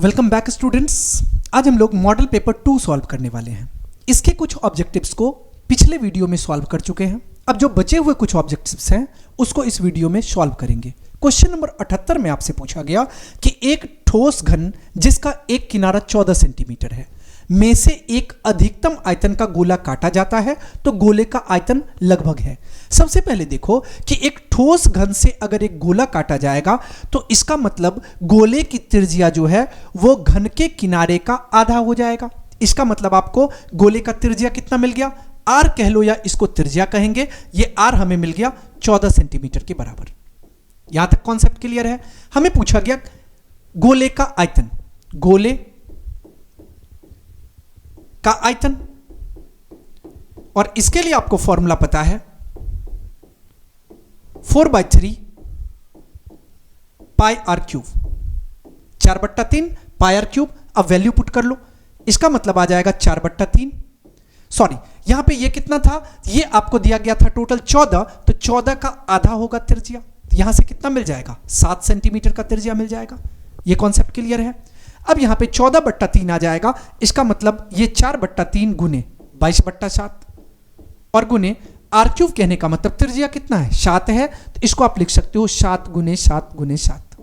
Welcome back students. आज हम लोग मॉडल पेपर 2 सॉल्व करने वाले हैं। इसके कुछ ऑब्जेक्टिव्स को पिछले वीडियो में सॉल्व कर चुके हैं। अब जो बचे हुए कुछ ऑब्जेक्टिव्स हैं उसको इस वीडियो में सॉल्व करेंगे। क्वेश्चन नंबर 78 में आपसे पूछा गया कि एक ठोस घन जिसका एक किनारा 14 सेंटीमीटर है में से एक अधिकतम आयतन का गोला काटा जाता है तो गोले का आयतन लगभग है। सबसे पहले देखो कि एक ठोस घन से अगर एक गोला काटा जाएगा तो इसका मतलब गोले की त्रिज्या जो है वो घन के किनारे का आधा हो जाएगा। इसका मतलब आपको गोले का त्रिज्या कितना मिल गया, आर कह लो या इसको त्रिज्या कहेंगे। ये आर हमें मिल गया 14 सेंटीमीटर के बराबर। यहां तक कॉन्सेप्ट क्लियर है। हमें पूछा गया गोले का आयतन, गोले का आयतन, और इसके लिए आपको फॉर्मूला पता है 4/3 pi r cube, 4/3 pi r cube. अब वैल्यू पुट कर लो, इसका मतलब आ जाएगा 4/3। सॉरी, यहां पे ये कितना था, ये आपको दिया गया था टोटल 14, तो 14 का आधा होगा त्रिज्या। यहां से कितना मिल जाएगा, 7 सेंटीमीटर का त्रिज्या मिल जाएगा। ये कॉन्सेप्ट क्लियर है। अब यहां पे 14/3 आ जाएगा, इसका मतलब ये 4/3 गुने 22/7 और गुने आर क्यूब कहने का मतलब त्रिज्या कितना है, 7 है, तो इसको आप लिख सकते हो 7 गुने 7 गुने 7।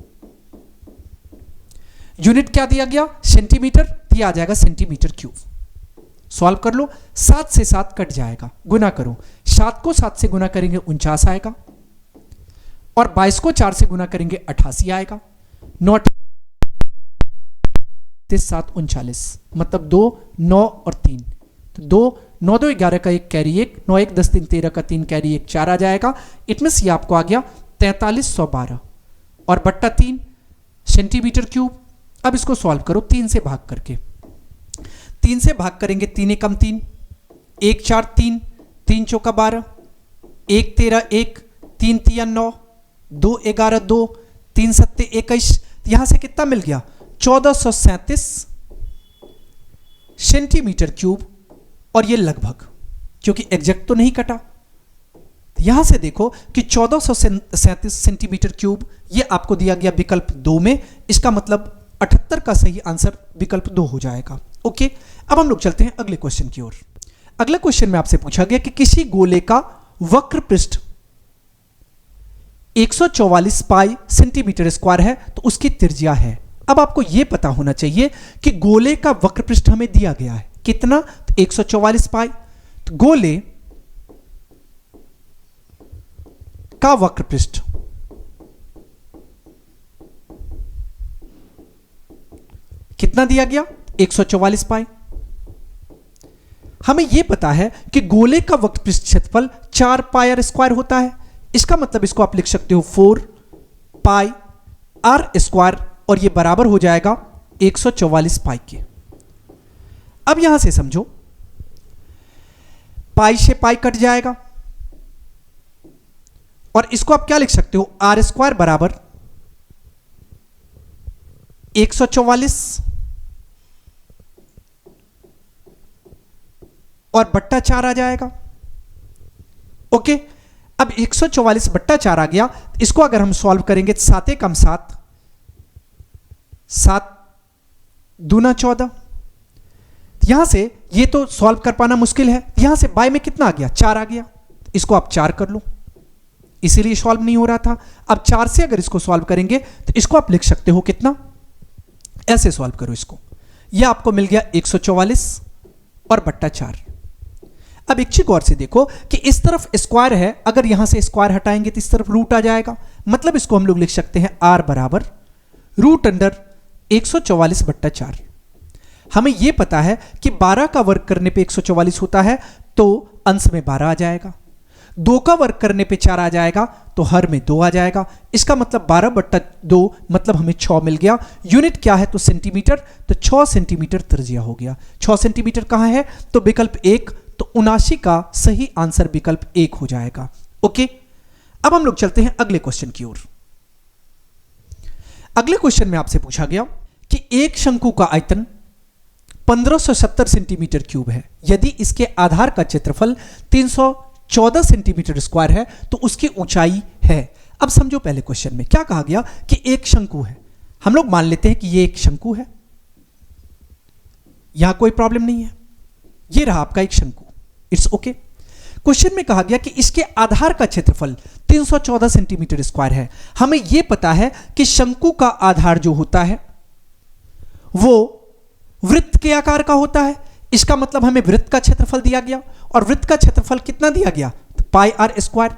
यूनिट क्या दिया गया, सेंटीमीटर, दिया आ जाएगा सेंटीमीटर क्यूब। सॉल्व कर लो, 7 से 7 कट जाएगा, गुना करो, 7 को 7 से गुना करेंगे 49 आएगा और 22 को 4 से गुना करेंगे 88 आएगा। 9 7 39 मतलब 2 9 और 3, तो 2 9 2 11 का 1 कैरी 1, 9 1 10 3 13 का 3 कैरी 1 4 आ जाएगा। इट मींस ये आपको आ गया 4312 और बट्टा 3 सेंटीमीटर क्यूब। अब इसको सॉल्व करो 3 से भाग करके, 3 से भाग करेंगे 3 एकम 3, 1 4 3, 3 चौका 12, 1 13 1, 3 3 9, 2 11 2, 3 7 21। यहां से कितना मिल गया, 1437 सेंटीमीटर क्यूब। और ये लगभग, क्योंकि एग्जैक्ट तो नहीं कटा। यहां से देखो कि 1437 सेंटीमीटर क्यूब ये आपको दिया गया विकल्प 2 में। इसका मतलब 78 का सही आंसर विकल्प 2 हो जाएगा। ओके, अब हम लोग चलते हैं अगले क्वेश्चन की ओर। अगले क्वेश्चन में आपसे पूछा गया कि किसी गोले का वक्र पृष्ठ 144 पाई सेंटीमीटर स्क्वायर है तो उसकी त्रिज्या है। अब आपको यह पता होना चाहिए कि गोले का वक्र पृष्ठ हमें दिया गया है कितना, तो 144 पाई। तो गोले का वक्र पृष्ठ कितना दिया गया, 144 पाई। हमें यह पता है कि गोले का वक्र पृष्ठ क्षेत्रफल 4 पाई आर स्क्वायर होता है। इसका मतलब इसको आप लिख सकते हो 4 पाई आर स्क्वायर और ये बराबर हो जाएगा 144 पाई के। अब यहां से समझो, पाई से पाई कट जाएगा और इसको आप क्या लिख सकते हो, आर स्क्वायर बराबर 144 और बट्टा 4 आ जाएगा। ओके, अब 144 बट्टा 4 आ गया। इसको अगर हम सॉल्व करेंगे 7 कम 7, 7 दूना 14। यहां से ये तो सॉल्व कर पाना मुश्किल है। यहां से बाय में कितना आ गया, 4 आ गया। इसको आप 4 कर लो, इसीलिए सॉल्व नहीं हो रहा था। अब 4 से अगर इसको सॉल्व करेंगे तो इसको आप लिख सकते हो कितना, ऐसे सॉल्व करो इसको, यह आपको मिल गया 144 और बट्टा 4। अब एक चीज और से देखो कि इस तरफ स्क्वायर है, अगर यहां से स्क्वायर हटाएंगे तो इस तरफ रूट आ जाएगा। मतलब इसको हम लोग लिख सकते हैं आर बराबर रूट अंडर 144 बट्टा 4। हमें यह पता है कि 12 का वर्ग करने पे 144 होता है तो अंश में 12 आ जाएगा, 2 का वर्ग करने पे 4 आ जाएगा तो हर में 2 आ जाएगा। इसका मतलब 12/2 मतलब हमें 6 मिल गया। यूनिट क्या है, तो सेंटीमीटर, तो 6 सेंटीमीटर त्रिज्या हो गया। 6 सेंटीमीटर कहां है, तो विकल्प 1, तो 79 का सही आंसर विकल्प 1 हो जाएगा। ओके, अब हम लोग चलते हैं अगले क्वेश्चन की ओर। अगले क्वेश्चन में आपसे पूछा गया कि एक शंकु का आयतन 1570 सेंटीमीटर क्यूब है। यदि इसके आधार का क्षेत्रफल 314 सेंटीमीटर स्क्वायर है तो उसकी ऊंचाई है। अब समझो पहले क्वेश्चन में क्या कहा गया कि एक शंकु है। हम लोग मान लेते हैं कि ये एक शंकु है, यहां कोई प्रॉब्लम नहीं है। ये रहा आपका एक शंकु, इट्स ओके। क्वेश्चन में कहा गया कि इसके आधार का क्षेत्रफल 314 सेंटीमीटर स्क्वायर है। हमें यह पता है कि शंकु का आधार जो होता है वो वृत्त के आकार का होता है। इसका मतलब हमें वृत्त का क्षेत्रफल दिया गया, और वृत्त का क्षेत्रफल कितना दिया गया? पाई आर स्क्वायर।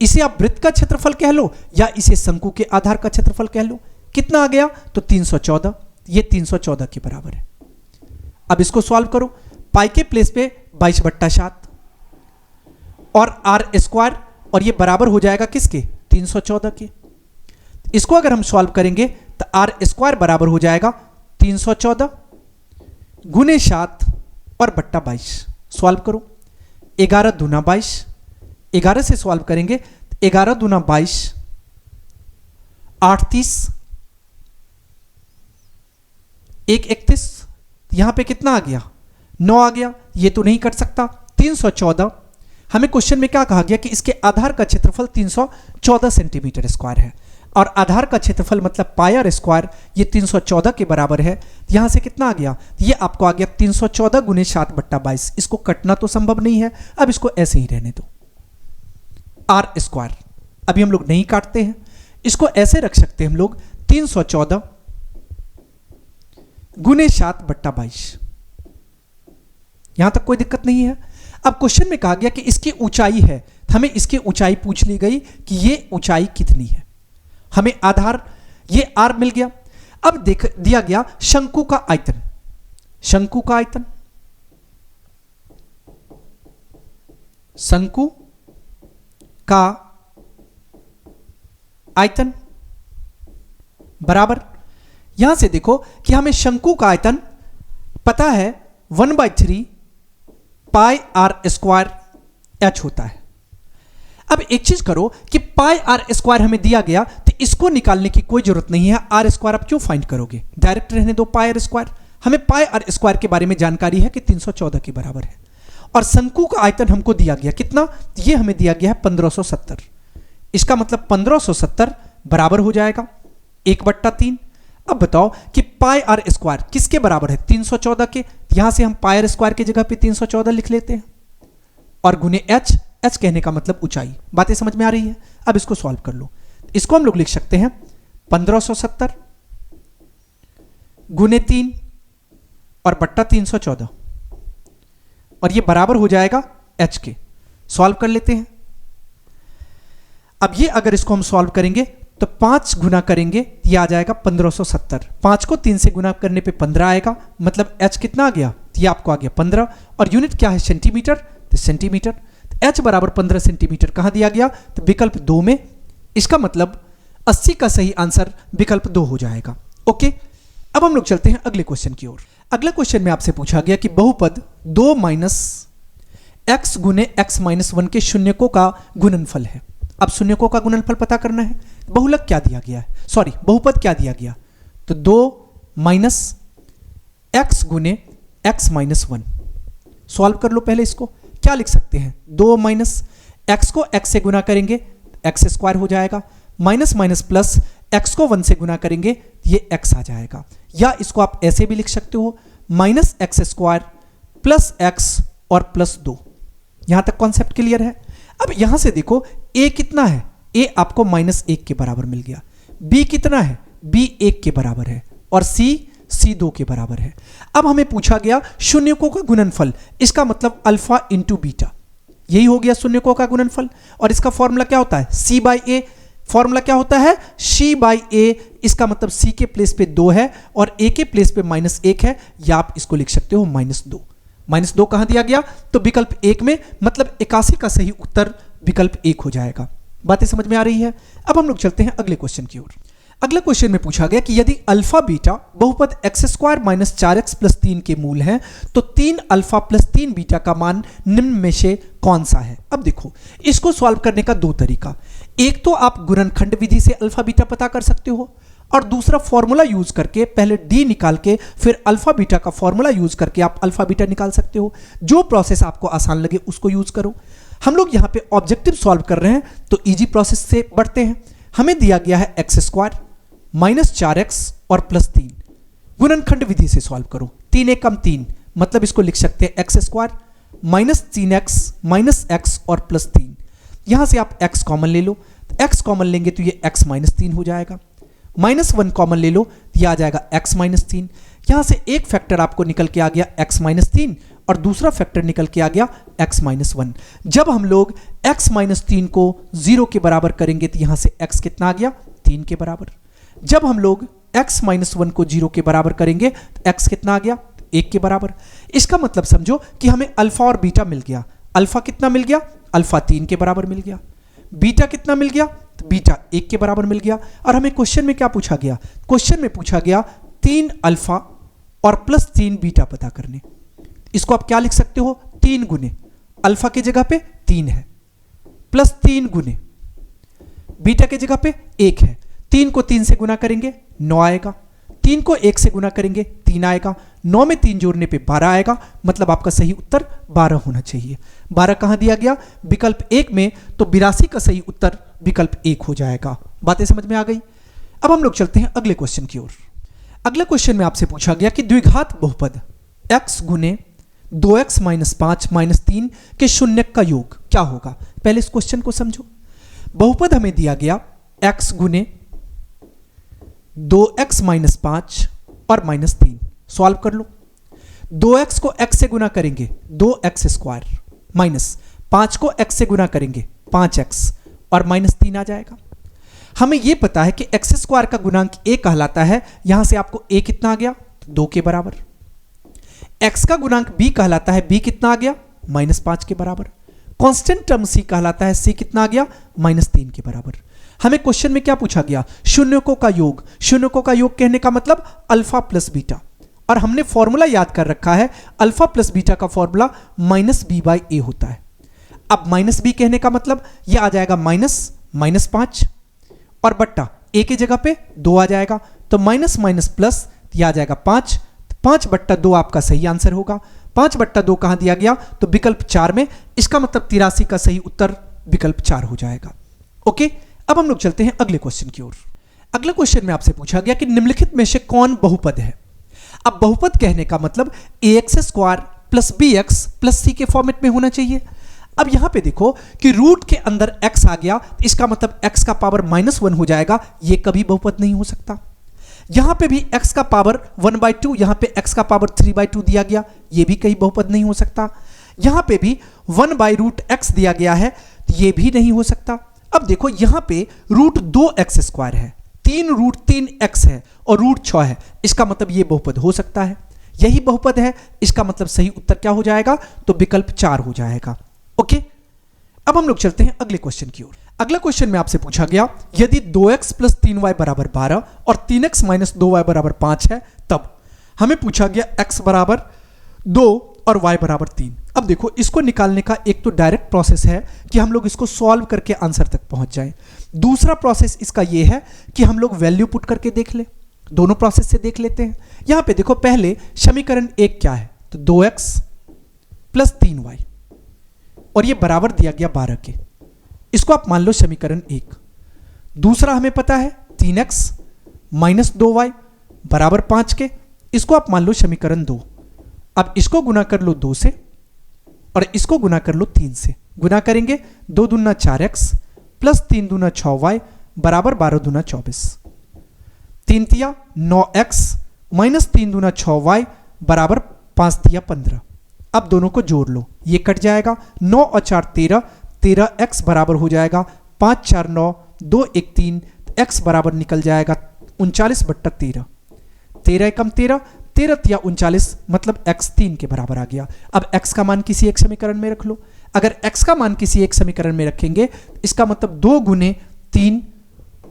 इसे आप वृत्त का क्षेत्रफल कह लो या इसे शंकु के आधार का क्षेत्रफल कह लो। कितना आ गया? तो 314। ये 314 के बराबर है। अब इसको सॉल्व करो। पाई के प्लेस पे 22/7 और आर स्क्वायर, और ये बराबर हो जाएगा किसके? 314 के। इसको अगर हम सॉल्व करेंगे तो आर स्क्वायर बराबर हो जाएगा 314 गुने 7 और बट्टा 22। सॉल्व करो। 11 दूना 22, 11 से सॉल्व करेंगे 11 दूना 22, 8 30, 1 31। यहां पे कितना आ गया? 9 आ गया। ये तो नहीं कट सकता। 314। हमें क्वेश्चन में क्या कहा गया कि इसके आधार का क्षेत्रफल 314 सेंटीमीटर स्क्वायर है, और आधार का क्षेत्रफल मतलब पाई आर स्क्वायर ये 314 के बराबर है। यहां से कितना आ गया? ये आपको आ गया 314 गुने 7/22। इसको कटना तो संभव नहीं है, अब इसको ऐसे ही रहने दो। आर स्क्वायर अभी हम लोग नहीं काटते हैं, इसको ऐसे रख सकते हैं हम लोग 314 गुने 7/22। यहां तक कोई दिक्कत नहीं है। अब क्वेश्चन में कहा गया कि इसकी ऊंचाई है, हमें इसकी ऊंचाई पूछ ली गई कि ये ऊंचाई कितनी है। हमें आधार ये आर मिल गया। अब देख दिया गया शंकु का आयतन। शंकु का आयतन, शंकु का आयतन बराबर, यहां से देखो कि हमें शंकु का आयतन पता है 1/3 पाई आर स्क्वायर एच होता है। अब एक चीज करो कि पाई आर स्क्वायर हमें दिया गया तो इसको निकालने की कोई जरूरत नहीं है। आर स्क्वायर आप क्यों फाइंड करोगे? डायरेक्ट रहने दो पाई आर स्क्वायर। हमें पाई आर स्क्वायर के बारे में जानकारी है कि 314 के बराबर है, और शंकु का आयतन हमको दिया गया कितना? ये हमें दिया गया है 1570। इसका मतलब 1570 बराबर हो जाएगा 1/3। अब बताओ कि पाई आर स्क्वायर किसके बराबर है? 314 के। यहां से हम पाई आर स्क्वायर की जगह पे 314 लिख लेते हैं, और गुने एच, एच कहने का मतलब ऊंचाई। बातें समझ में आ रही है? अब इसको सॉल्व कर लो। इसको हम लोग लिख सकते हैं 1570 गुने 3 और बट्टा 314, और ये बराबर हो जाएगा एच के। सॉल्व कर लेते हैं। अब ये अगर इसको हम सॉल्व करेंगे तो 5 गुना करेंगे, ये आ जाएगा 1570। 5 को 3 से गुना करने पे 15 आएगा, मतलब h कितना आ गया? ये आपको आ गया 15, और यूनिट क्या है? सेंटीमीटर। तो सेंटीमीटर, तो h बराबर 15 सेंटीमीटर कहां दिया गया? तो विकल्प 2 में। इसका मतलब 80 का सही आंसर विकल्प 2 हो जाएगा। ओके, अब हम लोग चलते हैं अगले क्वेश्चन की ओर। अगला क्वेश्चन में आपसे पूछा गया कि बहुपद 2 - x गुने x - 1 के शून्यकों का गुणनफल है। अब शून्यकों का गुणनफल पता करना है। बहुलक क्या दिया गया है? सॉरी, बहुपद क्या दिया गया? तो 2 - x गुने x - 1। सॉल्व कर लो पहले इसको। क्या लिख सकते हैं? 2 - x को x से गुना करेंगे x स्क्वायर हो जाएगा, माइनस माइनस प्लस x को 1 से गुना करेंगे ये x आ जाएगा। या इसको आप ऐसे भी लिख सकते हो -x स्क्वायर प्लस x और प्लस 2। यहां तक कॉन्सेप्ट क्लियर है? अब यहां से देखो a कितना है? a आपको -1 के बराबर मिल गया। b कितना है? b 1 के बराबर है, और c 2 के बराबर है। अब हमें पूछा गया शून्यकों का गुणनफल। इसका मतलब अल्फा इंटू बीटा, यही हो गया शून्यकों का गुणनफल। और इसका फॉर्मूला क्या होता है? c/a। फॉर्मूला क्या होता है? c/a। इसका मतलब c के प्लेस पे 2 है और a के प्लेस पे -1 है, या आप इसको लिख सकते हो -2। -2 कहां दिया गया? तो विकल्प 1 में, मतलब 81 का सही उत्तर विकल्प 1 हो जाएगा। बातें समझ में आ रही है? अब हम लोग चलते हैं अगले क्वेश्चन की ओर। अगला क्वेश्चन में पूछा गया कि यदि अल्फा बीटा बहुपद x² - 4x + 3 के मूल हैं तो 3 अल्फा + 3 बीटा का मान निम्न में से कौन सा है? अब देखो, इसको सॉल्व करने का 2 तरीका। एक तो आप गुणनखंड विधि से अल्फा बीटा पता कर सकते हो, और दूसरा फॉर्मूला यूज करके पहले d निकाल के फिर अल्फा बीटा का फॉर्मूला यूज करके आप अल्फा बीटा निकाल सकते हो। जो प्रोसेस आपको आसान लगे उसको यूज करो। हम लोग यहां पे ऑब्जेक्टिव सॉल्व कर रहे हैं तो इजी प्रोसेस से बढ़ते हैं। हमें दिया गया है x² - 4x और +3। गुणनखंड विधि से सॉल्व करो। 3 एक कम 3, मतलब इसको लिख सकते हैं x square minus 3x minus x और प्लस 3। यहां से आप x कॉमन ले लो, x कॉमन लेंगे तो ये x माइनस 3 हो जाएगा। -1 कॉमन ले लो तो यह आ जाएगा x माइनस 3। यहां से एक फैक्टर आपको निकल के आ गया x माइनस 3 और दूसरा फैक्टर निकल के आ गया x माइनस 1। जब हम लोग x माइनस 3 को 0 के बराबर करेंगे तो यहां से x कितना आ गया, 3 के बराबर। जब हम लोग x माइनस 1 को 0 के बराबर करेंगे तो x कितना आ गया, 1 के बराबर। इसका मतलब समझो कि हमें अल्फा और बीटा मिल गया। अल्फा कितना मिल गया, अल्फा 3 के बराबर मिल गया। बीटा कितना मिल गया, तो बीटा 1 के बराबर मिल गया। और हमें क्वेश्चन में क्या पूछा गया, क्वेश्चन में पूछा गया 3 अल्फा और प्लस 3 बीटा पता करने। इसको आप क्या लिख सकते हो, 3 गुने अल्फा की जगह पे 3 है, प्लस 3 गुने बीटा की जगह पे 1 है। 3 को 3 से गुना करेंगे 9 आएगा, 3 को 1 से गुना करेंगे 3 आएगा, 9 में 3 जोड़ने पे 12 आएगा। मतलब आपका सही उत्तर 12 होना चाहिए। 12 कहां दिया गया, विकल्प 1 में, तो 82 का सही उत्तर विकल्प 1 हो जाएगा। बातें समझ में आ गई। अब हम लोग चलते हैं अगले क्वेश्चन की ओर। अगले क्वेश्चन में आपसे पूछा गया कि द्विघात बहुपद x गुने 2x माइनस 5 माइनस 3 के शून्यक का योग क्या होगा। पहले इस क्वेश्चन को समझो। बहुपद हमें दिया गया x गुने 2x माइनस 5 और माइनस 3। सॉल्व कर लो। 2x को x से गुना करेंगे 2x स्क्वायर, माइनस 5 को x से गुना करेंगे 5x और माइनस 3 आ जाएगा। हमें यह पता है कि x स्क्वायर का गुणांक a कहलाता है। यहां से आपको a कितना आ गया, 2 के बराबर। x का गुणांक b कहलाता है, b कितना आ गया, -5 के बराबर। कांस्टेंट टर्म c कहलाता है, c कितना आ गया, -3 के बराबर। हमें क्वेश्चन में क्या पूछा गया, शून्यकों का योग। शून्यकों का योग कहने का मतलब अल्फा प्लस बीटा, और हमने फॉर्मूला याद कर रखा है, अल्फा प्लस बीटा का फॉर्मूला -b/a होता है। अब -b कहने का मतलब यह आ जाएगा -5 और बट्टा a की जगह पे 2 आ जाएगा, तो माइनस माइनस प्लस यह आ जाएगा 5। 5/2 आपका सही आंसर होगा। 5/2 कहां दिया गया, तो विकल्प 4 में। इसका मतलब 83 का सही उत्तर विकल्प 4 हो जाएगा। ओके, अब हम लोग चलते हैं अगले क्वेश्चन की ओर। अगले क्वेश्चन में आपसे पूछा गया कि निम्नलिखित में से कौन बहुपद है। अब बहुपद कहने का मतलब ax square plus bx plus c के फॉर्मेट में होना चाहिए। अब यहां पे देखो कि रूट के अंदर x आ गया, इसका मतलब x का पावर -1 हो जाएगा। यह कभी बहुपद नहीं हो सकता। यहां पे भी x का पावर 1/2, यहां पे x का पावर 3/2 दिया गया, यह भी कहीं बहुपद नहीं हो सकता। यहां पे भी 1/√x दिया गया है, यह भी नहीं हो सकता। अब देखो यहां पे रूट 2x स्क्वायर है, 3√3x है और रूट 6 है, इसका मतलब यह बहुपद हो सकता है। यही बहुपद है, इसका मतलब सही उत्तर क्या हो जाएगा, तो विकल्प 4 हो जाएगा। ओके, अब हम लोग चलते हैं अगले क्वेश्चन की ओर। अगला क्वेश्चन में आपसे पूछा गया यदि 2x प्लस 3y बराबर 12 और 3x माइनस 2y बराबर 5 है, तब हमें पूछा गया x बराबर 2 और y बराबर 3। अब देखो इसको निकालने का एक तो डायरेक्ट प्रोसेस है कि हम लोग इसको सॉल्व करके आंसर तक पहुंच जाएं। दूसरा प्रोसेस इसका यह है कि हम लोग वैल्यू पुट करके देख ले। दोनों प्रोसेस से देख लेते हैं। यहां पे देखो पहले समीकरण 1 क्या है, तो 2x प्लस 3y और ये बराबर दिया गया 12 के, इसको आप मान लो समीकरण 1। दूसरा हमें पता है 3x माइनस 2y बराबर 5 के, इसको आप मान लो समीकरण 2। अब इसको गुना कर लो 2 से और इसको गुना कर लो 3 से। गुना करेंगे 2 दूना 4x प्लस 3 दूना 6y बराबर 12 दूना 24। 3 तिया 9x माइनस 3 दूना 6y बराबर 5 तिया 15। अब दोनों को जोड़ लो, ये कट जाएगा। 9 और 4 13, 13x बराबर हो जाएगा 5 4 9, 2 1 3, x बराबर निकल जाएगा 39/13। 13 एकम 13, 13 तिया 39, मतलब x 3 के बराबर आ गया। अब x का मान किसी एक समीकरण में रख लो। अगर x का मान किसी एक समीकरण में रखेंगे, इसका मतलब 2 गुने 3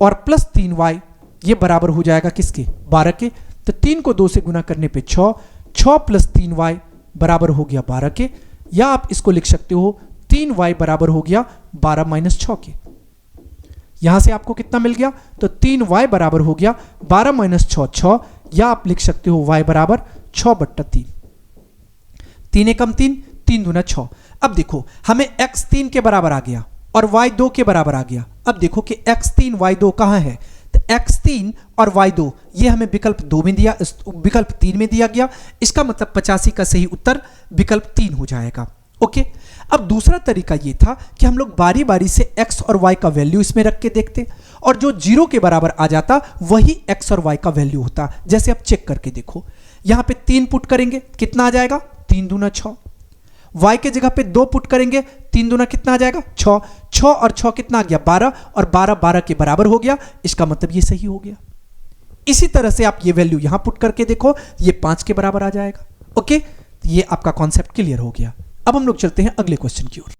और प्लस 3y ये बराबर हो जाएगा किसके, 12 के। तो 3 को 2 से गुना करने पे 6, 6 प्लस 3y बराबर हो गया 12 के, या आप इसको लिख सकते हो 3y बराबर हो गया 12 माइनस 6 के। यहां से आपको कितना मिल गया, तो 3y बराबर हो गया 12 माइनस 6 6, या आप लिख सकते हो y बराबर 6/3। 3 एकम 3, 3 दूना 6। अब देखो हमें x 3 के बराबर आ गया और y 2 के बराबर आ गया। अब देखो कि x 3 y 2 कहां है, तो x3 और y2 ये हमें विकल्प 2 में दिया, विकल्प 3 में दिया गया, इसका मतलब 85 का सही उत्तर विकल्प 3 हो जाएगा। ओके, अब दूसरा तरीका ये था कि हम लोग बारी बारी से x और y का वैल्यू इसमें रख के देखते और जो 0 के बराबर आ जाता वही x और y का वैल्यू होता। जैसे आप चेक करके देखो, यहां पे 3 पुट करेंगे कितना आ जाएगा, 3 दूना 6। y के जगह पे 2 पुट करेंगे, 3 दूना कितना आ जाएगा, 6। 6 और 6 कितना आ गया, 12, और 12 12 के बराबर हो गया, इसका मतलब ये सही हो गया। इसी तरह से आप ये वैल्यू यहां पुट करके देखो, ये 5 के बराबर आ जाएगा। ओके, ये आपका कॉन्सेप्ट क्लियर हो गया। अब हम लोग चलते हैं अगले क्वेश्चन की ओर।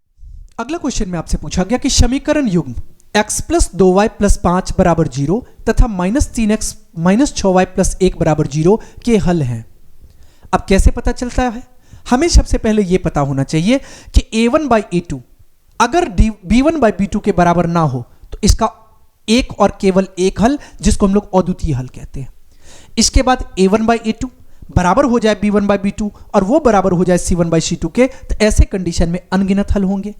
अगला क्वेश्चन में आपसे पूछा गया कि समीकरण युग्म x प्लस 2y प्लस 5 बराबर 0 तथा minus 3x minus 6y plus 1 बराबर 0 के हल हैं। अब कैसे पता चलता है, हमें सबसे पहले यह पता होना चाहिए कि a1 बाई a2 अगर b1 बाई b2 के बराबर ना हो तो इसका एक और केवल एक हल, जिसको हम लोग अद्वितीय हल कहते हैं। इसके बाद a1 बाई a2 बराबर हो जाए b1 बाई b2 और वो बराबर हो जाए c1 बाई c2 के, तो ऐसे कंडीशन में अनगिनत हल होंगे।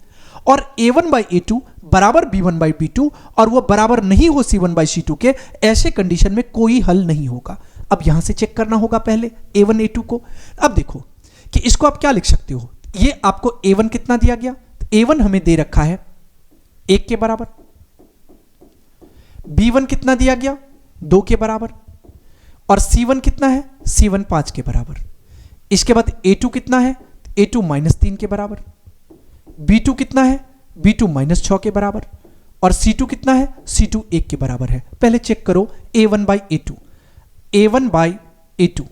और a1 बाई a2 बराबर b1 बाई b2 और वो बराबर नहीं हो c1 बाई c2 के, ऐसे कंडीशन में कोई हल नहीं होगा। अब यहां से चेक करना होगा पहले a1 a2 को। अब देखो कि इसको आप क्या लिख सकते हो, ये आपको a1 कितना दिया गया, a1 हमें दे रखा है 1 के बराबर, b1 कितना दिया गया 2 के बराबर, और c1 कितना है, c1 5 के बराबर। इसके बाद a2 कितना है, a2 माइनस 3 के बराबर, b2 कितना है, b2 माइनस 6 के बराबर, और c2 कितना है, c2 1 के बराबर है। पहले चेक करो a1 by a2, a1 by a2,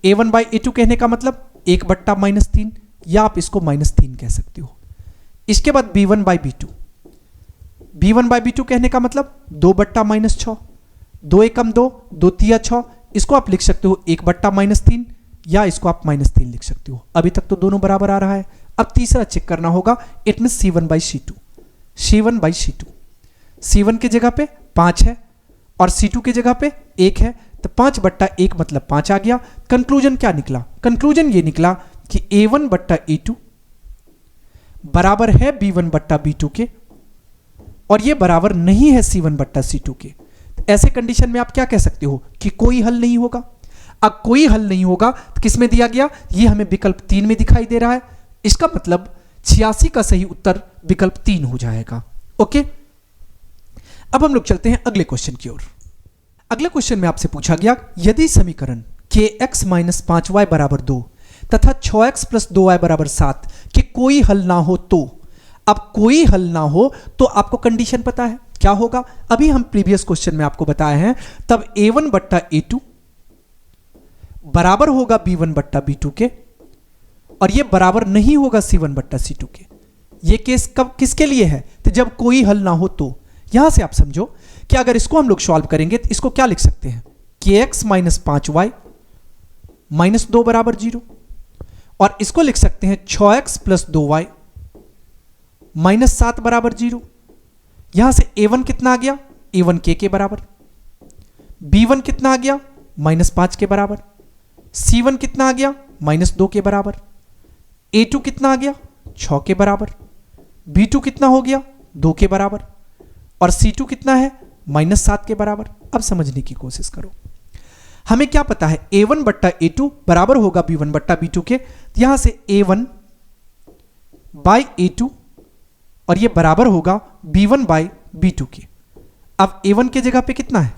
a1 by a2 कहने का मतलब 1 बट्टा माइनस 3, या आप इसको माइनस 3 कह सकते हो। इसके बाद b1 by b2, b1 by b2 कहने का मतलब 2 बट्टा माइनस 6, 2 एकम 2, 2 तिया 6, इसको आप लिख सकते हो 1 बट्टा माइनस 3, या इसको आप माइनस 3 लिख सकते हो। अभी तक तो दोनों बराबर आ रहा है। अब तीसरा चेक करना होगा, it mean c1 by c2, c1 by c2, c1 की जगह पे 5 है और c2 की जगह पे 1 है, तो 5 बट्टा 1 मतलब 5 आ गया। कंक्लूजन क्या निकला, कंक्लूजन ये निकला कि a1 बट्टा a2 बराबर है b1 बट्टा b2 के, और ये बराबर नहीं है c1 बट्टा c2 के। ऐसे कंडीशन में आप क्या कह सकते हो कि कोई हल नहीं होगा। अब कोई हल नहीं होगा तो किस में दिया गया, ये हमें विकल्प 3 में दिखाई दे रहा है, इसका मतलब 86 का सही उत्तर विकल्प 3 हो जाएगा। ओके, अब हम लोग चलते हैं अगले क्वेश्चन की ओर। अगले क्वेश्चन में आपसे पूछा गया, यदि समीकरण kx माइनस 5y बराबर 2 तथा 6x प्लस 2y बराबर 7 के कोई हल ना हो तो। अब कोई हल ना हो तो आपको कंडीशन पता है क्या होगा, अभी हम प्रीवियस क्वेश्चन में आपको बताए हैं। तब a1 बट्टा a2 बराबर होगा b1 बट्टा b2 के, और ये बराबर नहीं होगा c1 बट्टा c2 के। ये केस कब किसके लिए है, तो जब कोई हल ना हो तो। यहां से आप समझो कि अगर इसको हम लोग सॉल्व करेंगे तो इसको क्या लिख सकते हैं, kx माइनस 5y माइनस 2 बराबर 0, और इसको लिख सकते हैं 6x प्लस 2y माइनस 7 बराबर 0। यहां से a1 कितना आ गया, a1 के बराबर, b1 कितना आ गया माइनस 5 के बराबर, c1 कितना आ गया माइनस 2 के बराबर, a2 कितना आ गया 6 के बराबर, b2 कितना हो गया 2 के बराबर, और c2 कितना है माइनस 7 के बराबर। अब समझने की कोशिश करो, हमें क्या पता है a1 बट्टा a2 बराबर होगा b1 बट्टा b2 के, यहां से a1 बाई a2 और ये बराबर होगा b1 बाई b2 के। अब a1 के जगह पे कितना है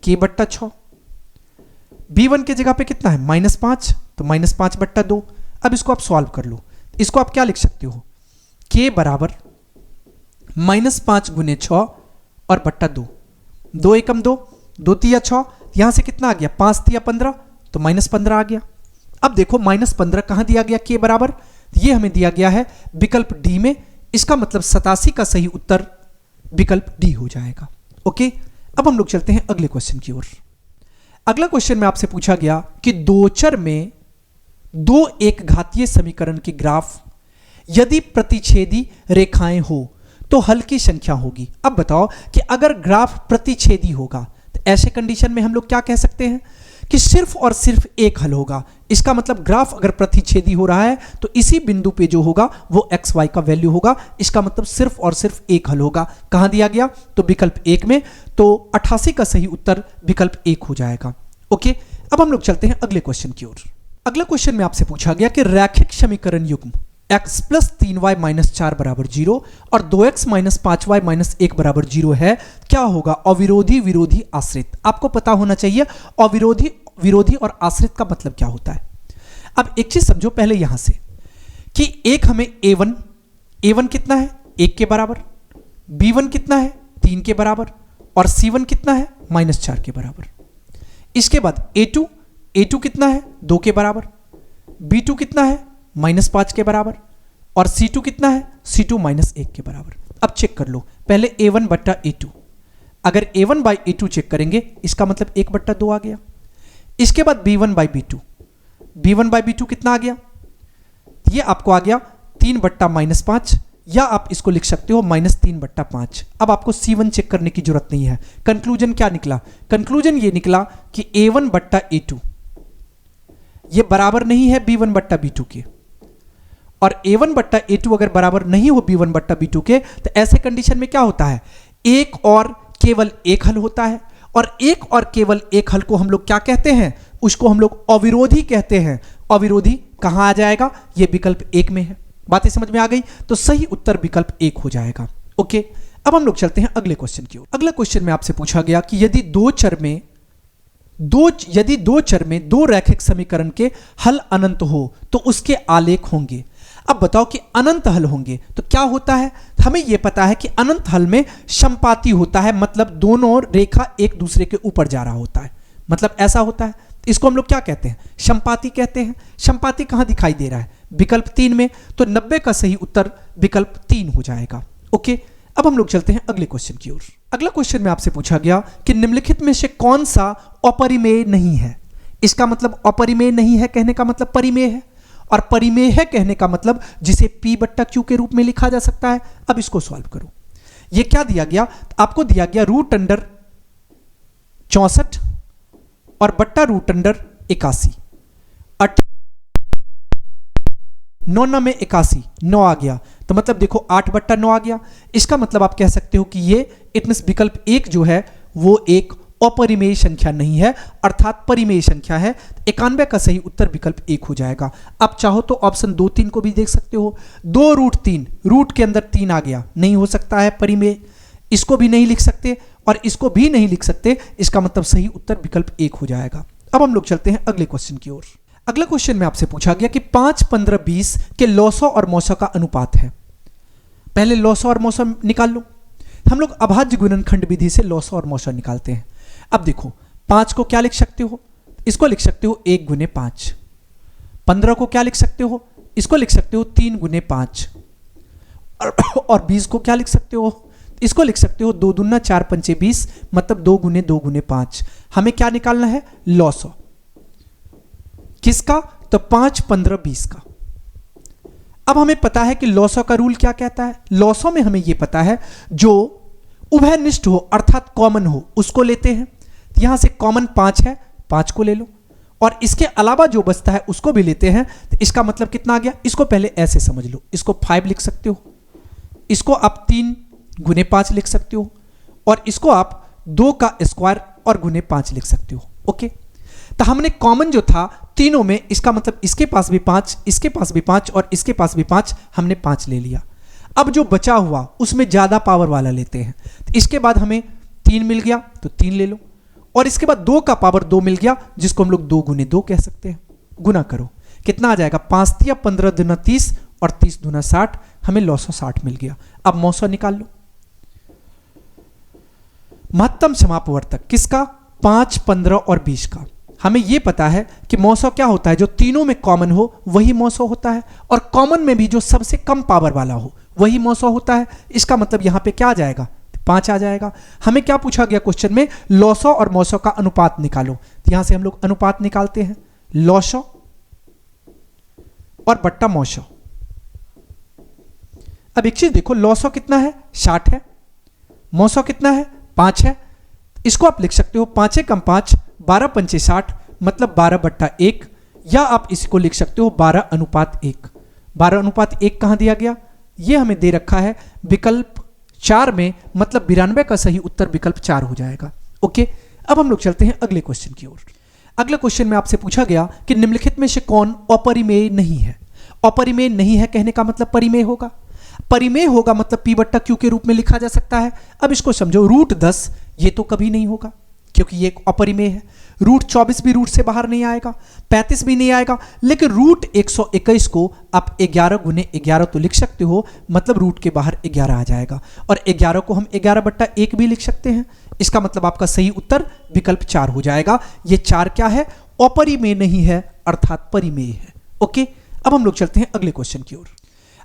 k बट्टा 6, b1 के जगह पे कितना है माइनस 5, तो माइनस 5 बट्टा 2। अब इसको आप सॉल्व कर लो, इसको आप क्या लिख सकते हो, k बराबर माइनस 5 गुने 6 और बट्टा 2, 2 एकम 2, 2 तिया 6, यहां से कितना आ गया 5 तिया 15, तो माइनस 15 आ गया। अब देखो माइनस 15 कहां दिया गया, k बराबर, ये हमें दिया गया है विकल्प डी में, इसका मतलब 87 का सही उत्तर विकल्प डी हो जाएगा। ओके, अब हम लोग चलते हैं अगले क्वेश्चन की ओर। अगला क्वेश्चन में आपसे पूछा गया कि दो चर में दो एक घातीय समीकरण की ग्राफ यदि प्रतिच्छेदी रेखाएं हो तो हल की संख्या होगी। अब बताओ कि अगर ग्राफ प्रतिच्छेदी होगा तो ऐसे कंडीशन में हम लोग क्या कह सकते हैं कि सिर्फ और सिर्फ एक हल होगा। इसका मतलब ग्राफ अगर प्रतिच्छेदी हो रहा है तो इसी बिंदु पे जो होगा वो एक्स वाई का वैल्यू होगा। इसका मतलब सिर्फ और सिर्फ एक हल होगा। कहां दिया गया? तो विकल्प एक में। तो 88 का सही उत्तर विकल्प एक हो जाएगा। ओके, अब हम लोग चलते हैं अगले क्वेश्चन की ओर। अगला क्वेश्चन में आपसे पूछा गया कि रैखिक समीकरण युग्म x प्लस 3y माइनस 4 बराबर 0 और 2x माइनस 5y माइनस 1 बराबर 0 है, क्या होगा? अविरोधी, विरोधी, आश्रित। आपको पता होना चाहिए अविरोधी, विरोधी और आश्रित का मतलब क्या होता है। अब एक चीज समझो पहले यहां से कि एक हमें a1 कितना है? 1 के बराबर, b1 कितना है? 3 के बराबर, और c1 कितना है? -4 के बराबर। इसके बाद a2 कितना है? 2 के बराबर, b2 कितना है? -5 के बराबर, और c2 कितना है? c2 -1 के बराबर। अब चेक कर लो पहले a1 बट्टा a2। अगर a1 बाई a2 चेक करेंगे इसका मतलब 1 बट्टा 2 आ गया। इसके बाद b1 बाई b2 कितना आ गया? ये आपको आ गया 3 बट्टा -5, या आप इसको लिख सकते हो -3 बट्टा 5। अब आपको c1 चेक करने की जरूरत नहीं है। कंक्लूजन क्या निकला? कंक्लूजन ये निकला कि a1 बट्टा a2 ये बराबर नहीं है b1 बट्टा b2 के, और a1 बट्टा a2 अगर बराबर नहीं हो b1 बट्टा b2 के तो ऐसे कंडीशन में क्या होता है? एक और केवल एक हल होता है, और एक और केवल एक हल को हम लोग क्या कहते हैं? उसको हम लोग अविरोधी कहते हैं। अविरोधी कहां आ जाएगा? ये विकल्प एक में है। बातें समझ में आ गई? तो सही उत्तर विकल्प एक हो जाएगा। ओके, अब हम लोग चलते हैं अगले क्वेश्चन की ओर। अगला क्वेश्चन में आपसे पूछा गया कि यदि दो चर में दो रैखिक समीकरण के हल अनंत हो तो उसके आलेख होंगे। अब बताओ कि अनंत हल होंगे तो क्या होता है? हमें यह पता है कि अनंत हल में समपाती होता है, मतलब दोनों रेखा एक दूसरे के ऊपर जा रहा होता है, मतलब ऐसा होता है। इसको हम लोग क्या कहते हैं? समपाती कहते हैं। समपाती कहां दिखाई दे रहा है? विकल्प 3 में। तो 90 का सही उत्तर विकल्प 3 हो जाएगा। ओके, अब हम लोग चलते हैं अगले क्वेश्चन की ओर। अगला क्वेश्चन में आपसे पूछा गया कि निम्नलिखित में से कौन सा अपरिमेय नहीं है। इसका मतलब अपरिमेय नहीं है कहने का मतलब परिमेय है, और परिमेय है कहने का मतलब जिसे P बट्टा Q के रूप में लिखा जा सकता है। अब इसको सॉल्व करो। ये क्या दिया गया? आपको दिया गया √64 और बट्टा √81। 9 में 81, 9 आ गया, तो मतलब देखो 8 बट्टा 9 आ गया। इसका मतलब आप कह सकते हो कि ये इट मींस विकल्प 1 जो है वो एक अपरिमेय संख्या नहीं है, अर्थात परिमेय संख्या है। 91 का सही उत्तर विकल्प 1 हो जाएगा। आप चाहो तो ऑप्शन 2, 3 को भी देख सकते हो। 2√3, रूट के अंदर 3 आ गया, नहीं हो सकता है परिमेय। इसको भी नहीं लिख सकते और इसको भी नहीं लिख सकते। इसका मतलब सही उत्तर विकल्प 1 हो जाएगा। अब हम लोग चलते हैं अगले क्वेश्चन की ओर। अगला क्वेश्चन में आपसे पूछा गया कि 5, 15, 20 के लॉसो और मौसो का अनुपात है। पहले लॉसो और मौसो निकाल लो। हम लोग अभाज्य गुणनखंड विधि से लॉसो और मौसो निकालते हैं। अब देखो 5 को क्या लिख सकते हो? इसको लिख सकते हो 1 गुने 5। 15 को क्या लिख सकते हो? इसको लिख सकते हो 3 गुने 5। और 20 को क्या लिख सकते हो? इसको लिख सकते हो 2 दूना 4 पंचे 20, मतलब 2 गुने 5। हमें क्या निकालना है? लॉसो। किसका? तो 5, 15, 20 का। अब हमें पता है कि लॉसो का रूल क्या कहता है। लॉसो में हमें यह पता है जो उभयनिष्ठ हो अर्थात कॉमन हो उसको लेते हैं। यहां से कॉमन 5 है, 5 को ले लो, और इसके अलावा जो बचता है उसको भी लेते हैं। तो इसका मतलब कितना आ गया? इसको पहले ऐसे समझ लो, इसको 5 लिख सकते हो, इसको आप 3 गुने 5 लिख सकते हो, और इसको आप 2 का स्क्वायर और गुने 5 लिख सकते हो। ओके, तो हमने कॉमन जो था तीनों में, इसका मतलब इसके पास भी 5, इसके पास भी 5 और इसके पास भी 5, हमने 5 ले लिया। अब जो बचा हुआ उसमें ज्यादा पावर वाला लेते हैं। तो इसके बाद हमें 3 मिल गया तो 3 ले लो, और इसके बाद 2 का पावर 2 मिल गया जिसको हम लोग 2 गुने 2 कह सकते हैं। गुना करो, कितना आ जाएगा? 5 तिया 15 दूना 30 और 30 दूना 60, हमें लॉसो 60 मिल गया। अब मौसो निकाल लो। महत्तम समापवर्तक किसका? 5, 15 और 20 का। हमें यह पता है कि मौसो क्या होता है? जो तीनों में कॉमन हो वही मौसो होता है, और कॉमन में भी जो सबसे कम पावर वाला हो वही मौसो होता है। इसका मतलब यहां पे क्या आ जाएगा? 5 आ जाएगा। हमें क्या पूछा गया क्वेश्चन में? लॉसो और मौसो का अनुपात निकालो। तो यहां से हम लोग अनुपात निकालते हैं, लॉसो और बट्टा मौसो। अब एक चीज देखो, लॉसो कितना है? 60 है। मौसो कितना है? 5 है। इसको आप लिख सकते हो 5 कम 5, 12 पंचे 60, मतलब 12/1, या आप इसको लिख सकते हो 12:1। 12:1 कहां दिया गया? ये हमें दे रखा है विकल्प 4 में, मतलब 92 का सही उत्तर विकल्प 4 हो जाएगा। ओके, अब हम लोग चलते हैं अगले क्वेश्चन की ओर। अगले क्वेश्चन में आपसे पूछा गया कि निम्नलिखित में से कौन अपरिमेय नहीं है। अपरिमेय नहीं है कहने का मतलब परिमेय होगा। परिमेय होगा मतलब P/Q के रूप में लिखा जा सकता है। अब इसको समझो, √10 ये तो कभी नहीं होगा क्योंकि ये अपरिमेय है। √24 भी रूट से बाहर नहीं आएगा, 35 भी नहीं आएगा, लेकिन √121 को आप 11 गुने 11 तो लिख सकते हो, मतलब रूट के बाहर 11 आ जाएगा। और 11 को हम 11/1 भी लिख सकते हैं। इसका मतलब आपका सही उत्तर विकल्प 4 हो जाएगा। ये 4 क्या है? अपरिमेय नहीं है, अर्थात परिमेय है। ओके, अब हम लोग चलते हैं अगले क्वेश्चन की ओर।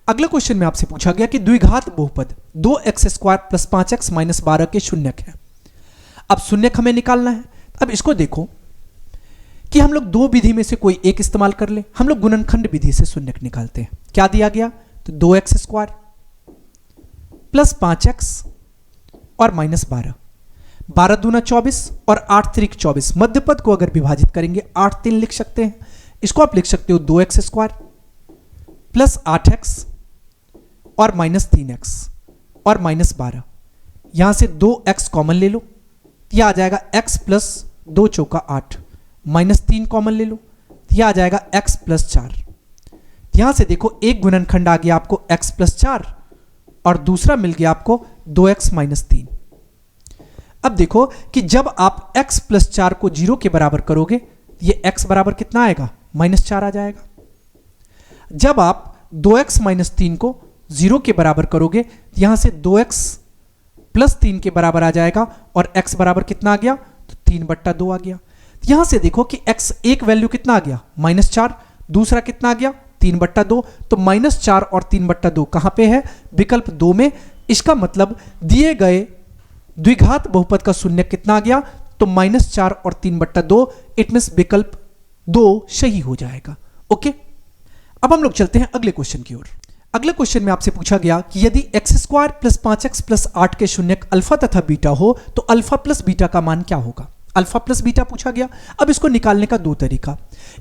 अगले क्वेश्चन में आपसे पूछा गया कि द्विघात बहुपद 2x² + 5x - 12 के शून्यक है। अब शून्यक हमें निकालना है। अब इसको देखो कि हम लोग दो विधि में से कोई एक इस्तेमाल कर ले। हम लोग गुणनखंड विधि से शून्यक निकालते हैं। क्या दिया गया? तो 2x² + 5x और -12। 12 दूना 24 और 8 त्रिक 24। मध्य पद को अगर विभाजित करेंगे 8 3 लिख सकते हैं। इसको आप लिख सकते हो 2x² + 8x और -3x और -12। यहां से 2x कॉमन ले लो, यह आ जाएगा x + 2 चौका 8, -3 कॉमन ले लो, यह आ जाएगा x + 4। यहां से देखो एक गुणनखंड आ गया आपको x + 4 और दूसरा मिल गया आपको 2x - 3। अब देखो कि जब आप x + 4 को 0 के बराबर करोगे, ये x बराबर कितना आएगा? -4 आ जाएगा। जब आप 2x - 3 को 0 के बराबर करोगे, यहां से 2x + 3 के बराबर आ जाएगा और x बराबर कितना आ गया? तो 3/2 आ गया। यहां से देखो कि x एक वैल्यू कितना आ गया? -4, दूसरा कितना आ गया? 3/2। तो -4 और 3/2 कहां पे है? विकल्प 2 में। इसका मतलब दिए गए द्विघात बहुपद का शून्यक कितना आ गया? तो -4 और 3/2। इट मींस विकल्प 2 सही हो जाएगा। ओके, अब हम लोग चलते हैं अगले क्वेश्चन की ओर। अगले क्वेश्चन में आपसे पूछा गया कि यदि x² + 5x + 8 के शून्यक अल्फा तथा बीटा हो तो अल्फा + बीटा का मान क्या होगा? अल्फा + बीटा पूछा गया। अब इसको निकालने का दो तरीका।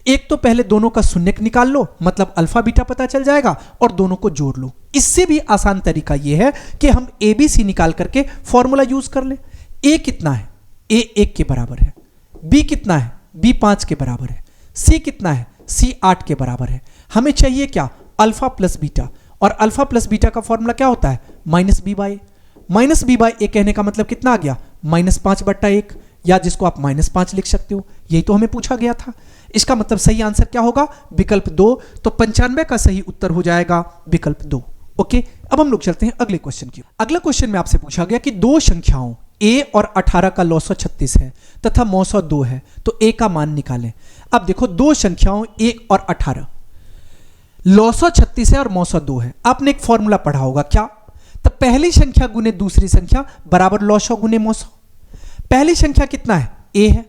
एक तो पहले दोनों का शून्यक निकाल लो, मतलब अल्फा बीटा पता चल जाएगा, और दोनों को जोड़ लो। इससे भी आसान तरीका यह है कि हम ABC निकाल करके फॉर्मूला यूज कर ले। A कितना है? A 1 के बराबर है। B कितना है? B 5 के बराबर है। C कितना है? C 8 के बराबर है। हमें चाहिए क्या? Alpha + beta. और अल्फा + बीटा का फॉर्मूला क्या होता है? -b/a। -b/a कहने का मतलब कितना आ गया? -5/1, या जिसको आप -5 लिख सकते हो। यही तो हमें पूछा गया था। इसका मतलब सही आंसर क्या होगा? विकल्प 2। तो 95 का सही उत्तर हो जाएगा विकल्प 2। ओके, अब हम लोग चलते हैं अगले क्वेश्चन की। अगला क्वेश्चन में आपसे पूछा गया कि दो संख्याओं a और 18 का लॉग 36 है तथा मौसा 2 है, तो a का मान निकालें। अब देखो, दो संख्याओं a और 18, लॉग 36 है और मौसा 2 है। आपने एक फॉर्मूला पढ़ा होगा क्या? तो पहली संख्या गुने दूसरी संख्या बराबर लॉग गुने मौसा। पहली संख्या कितना है? a है।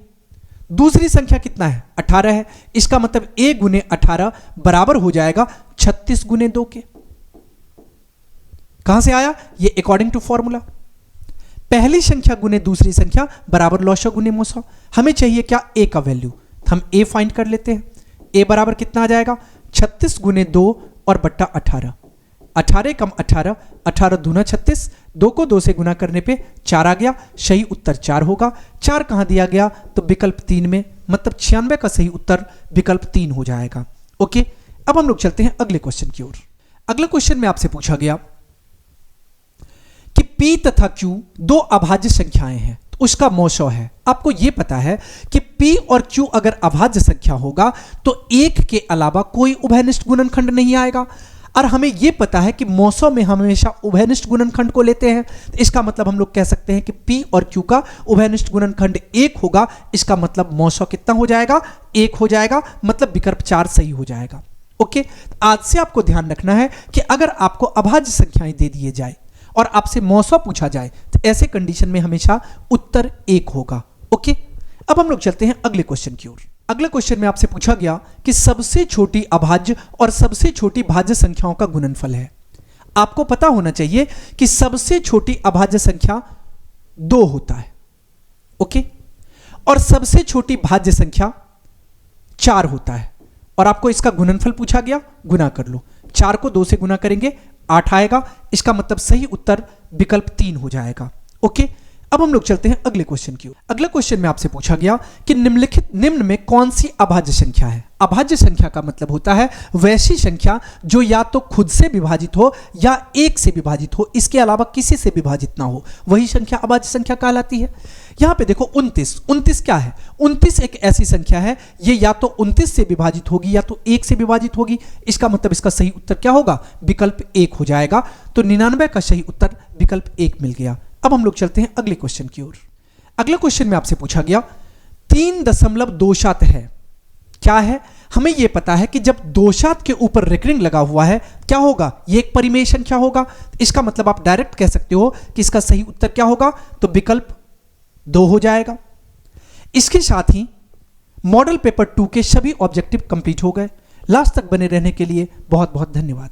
दूसरी संख्या कितना है? 18 है। इसका मतलब a गुने 18 बराबर हो जाएगा 36 गुने 2 के। कहां से आया? ये अकॉर्डिंग टू फॉर्मूला। पहली संख्या गुने दूसरी संख्या बराबर लॉग गुने मौसा। हमें चाहिए क्या? a का वैल्यू। हम a फाइंड कर लेते हैं। a बराबर कितना आ जाएगा? 36 गुने 2 और बट्टा 18। 18 कम 18, 18 दूना 36, 2 को 2 से गुना करने पे 4 आ गया। सही उत्तर 4 होगा। 4 कहां दिया गया? तो विकल्प 3 में, मतलब 96 का सही उत्तर विकल्प 3 हो जाएगा। ओके, अब हम लोग चलते हैं अगले क्वेश्चन की ओर। अगले क्वेश्चन में आपसे पूछा गया कि P तथा Q दो अभाज्य संख्याएं हैं, तो उसका मौसा है। आपको यह पता है कि P और Q अगर अभाज्य संख्या होगा तो एक के अलावा कोई उभयनिष्ठ गुणनखंड नहीं आएगा। और हमें यह पता है कि मौसा में हम हमेशा उभयनिष्ठ गुणनखंड को लेते हैं। तो इसका मतलब हम लोग कह सकते हैं कि P और Q का उभयनिष्ठ गुणनखंड 1 होगा। इसका मतलब मौसा कितना हो जाएगा? 1 हो जाएगा, मतलब विकल्प 4 सही हो जाएगा। ओके, आज से आपको ध्यान रखना है कि अगर आपको अभाज्य संख्याएं दे दिए जाए और आपसे मौसा पूछा जाए तो ऐसे कंडीशन में हमेशा उत्तर 1 होगा। ओके, अब हम लोग चलते हैं अगले क्वेश्चन की ओर। अगले क्वेश्चन में आपसे पूछा गया कि सबसे छोटी अभाज्य और सबसे छोटी भाज्य संख्याओं का गुणनफल है। आपको पता होना चाहिए कि सबसे छोटी अभाज्य संख्या 2 होता है। ओके, और सबसे छोटी भाज्य संख्या 4 होता है और आपको इसका गुणनफल पूछा गया, गुना कर लो। 4 को 2 से गुना करेंगे 8 आएगा। इसका मतलब सही उत्तर विकल्प 3 हो जाएगा। ओके, अब हम लोग चलते हैं अगले क्वेश्चन की ओर। अगला क्वेश्चन में आपसे पूछा गया कि निम्न में कौन सी अभाज्य संख्या है। अभाज्य संख्या का मतलब होता है वैसी संख्या जो या तो खुद से विभाजित हो या 1 से विभाजित हो, इसके अलावा किसी से विभाजित ना हो, वही संख्या अभाज्य संख्या कहलाती है। यहां पे देखो 29 क्या है? 29 एक ऐसी संख्या है, ये या तो 29 से विभाजित होगी या तो 1 से विभाजित होगी। इसका मतलब इसका सही उत्तर क्या होगा? विकल्प 1 हो जाएगा। तो 99 का सही उत्तर विकल्प 1 मिल गया। अब हम लोग चलते हैं अगले क्वेश्चन की ओर। अगले क्वेश्चन में आपसे पूछा गया 3.27 है, क्या है? हमें यह पता है कि जब 2 के ऊपर रेकरिंग लगा हुआ है क्या होगा? ये एक परिमेय संख्या होगा। इसका मतलब आप डायरेक्ट कह सकते हो कि इसका सही उत्तर क्या होगा? तो विकल्प 2 हो जाएगा। इसके साथ ही मॉडल पेपर 2 के सभी ऑब्जेक्टिव कंप्लीट हो गए। लास्ट तक बने रहने के लिए बहुत बहुत धन्यवाद।